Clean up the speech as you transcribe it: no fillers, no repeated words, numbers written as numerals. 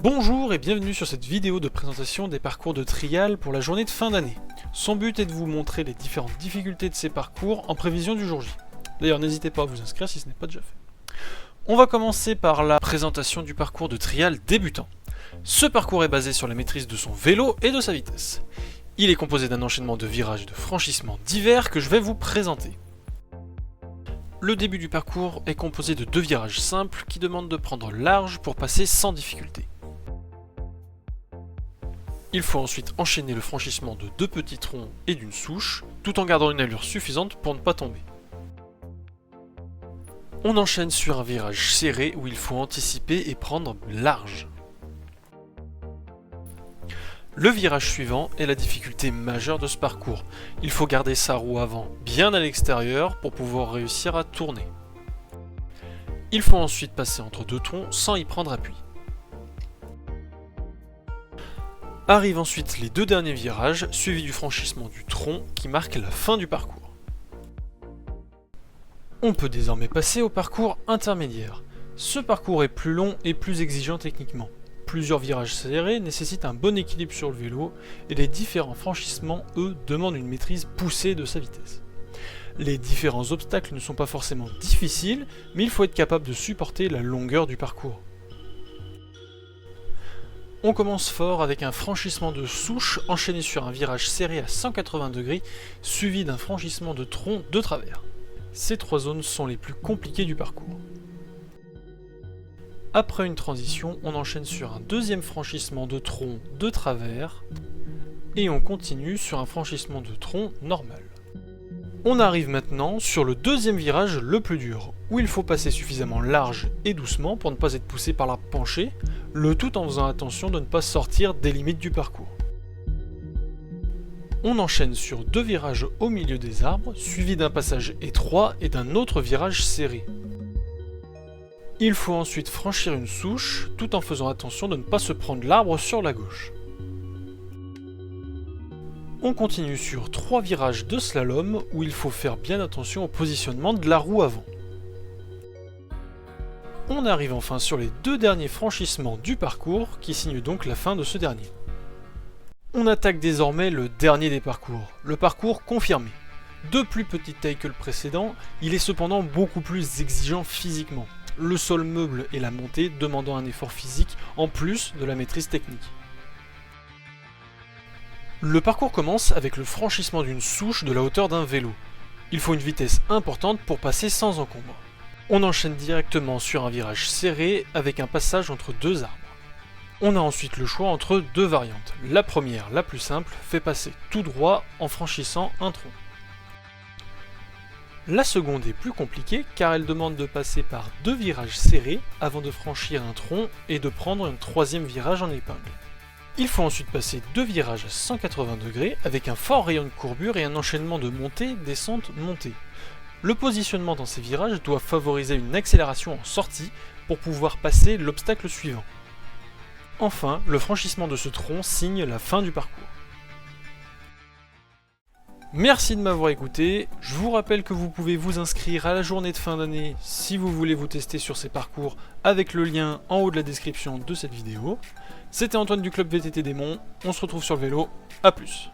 Bonjour et bienvenue sur cette vidéo de présentation des parcours de trial pour la journée de fin d'année. Son but est de vous montrer les différentes difficultés de ces parcours en prévision du jour J. D'ailleurs n'hésitez pas à vous inscrire si ce n'est pas déjà fait. On va commencer par la présentation du parcours de trial débutant. Ce parcours est basé sur la maîtrise de son vélo et de sa vitesse. Il est composé d'un enchaînement de virages et de franchissements divers que je vais vous présenter. Le début du parcours est composé de deux virages simples qui demandent de prendre large pour passer sans difficulté. Il faut ensuite enchaîner le franchissement de deux petits troncs et d'une souche, tout en gardant une allure suffisante pour ne pas tomber. On enchaîne sur un virage serré où il faut anticiper et prendre large. Le virage suivant est la difficulté majeure de ce parcours. Il faut garder sa roue avant bien à l'extérieur pour pouvoir réussir à tourner. Il faut ensuite passer entre deux troncs sans y prendre appui. Arrivent ensuite les deux derniers virages, suivis du franchissement du tronc qui marque la fin du parcours. On peut désormais passer au parcours intermédiaire. Ce parcours est plus long et plus exigeant techniquement. Plusieurs virages serrés nécessitent un bon équilibre sur le vélo et les différents franchissements, eux, demandent une maîtrise poussée de sa vitesse. Les différents obstacles ne sont pas forcément difficiles, mais il faut être capable de supporter la longueur du parcours. On commence fort avec un franchissement de souche enchaîné sur un virage serré à 180 degrés, suivi d'un franchissement de tronc de travers. Ces trois zones sont les plus compliquées du parcours. Après une transition, on enchaîne sur un deuxième franchissement de tronc de travers, et on continue sur un franchissement de tronc normal. On arrive maintenant sur le deuxième virage le plus dur, où il faut passer suffisamment large et doucement pour ne pas être poussé par l'arbre penché, le tout en faisant attention de ne pas sortir des limites du parcours. On enchaîne sur deux virages au milieu des arbres, suivis d'un passage étroit et d'un autre virage serré. Il faut ensuite franchir une souche, tout en faisant attention de ne pas se prendre l'arbre sur la gauche. On continue sur trois virages de slalom, où il faut faire bien attention au positionnement de la roue avant. On arrive enfin sur les deux derniers franchissements du parcours, qui signent donc la fin de ce dernier. On attaque désormais le dernier des parcours, le parcours confirmé. De plus petite taille que le précédent, il est cependant beaucoup plus exigeant physiquement. Le sol meuble et la montée demandant un effort physique en plus de la maîtrise technique. Le parcours commence avec le franchissement d'une souche de la hauteur d'un vélo. Il faut une vitesse importante pour passer sans encombre. On enchaîne directement sur un virage serré avec un passage entre deux arbres. On a ensuite le choix entre deux variantes. La première, la plus simple, fait passer tout droit en franchissant un tronc. La seconde est plus compliquée car elle demande de passer par deux virages serrés avant de franchir un tronc et de prendre un troisième virage en épingle. Il faut ensuite passer deux virages à 180 degrés avec un fort rayon de courbure et un enchaînement de montée, descente, montée. Le positionnement dans ces virages doit favoriser une accélération en sortie pour pouvoir passer l'obstacle suivant. Enfin, le franchissement de ce tronc signe la fin du parcours. Merci de m'avoir écouté, je vous rappelle que vous pouvez vous inscrire à la journée de fin d'année si vous voulez vous tester sur ces parcours avec le lien en haut de la description de cette vidéo. C'était Antoine du club VTT Démon, on se retrouve sur le vélo, à plus.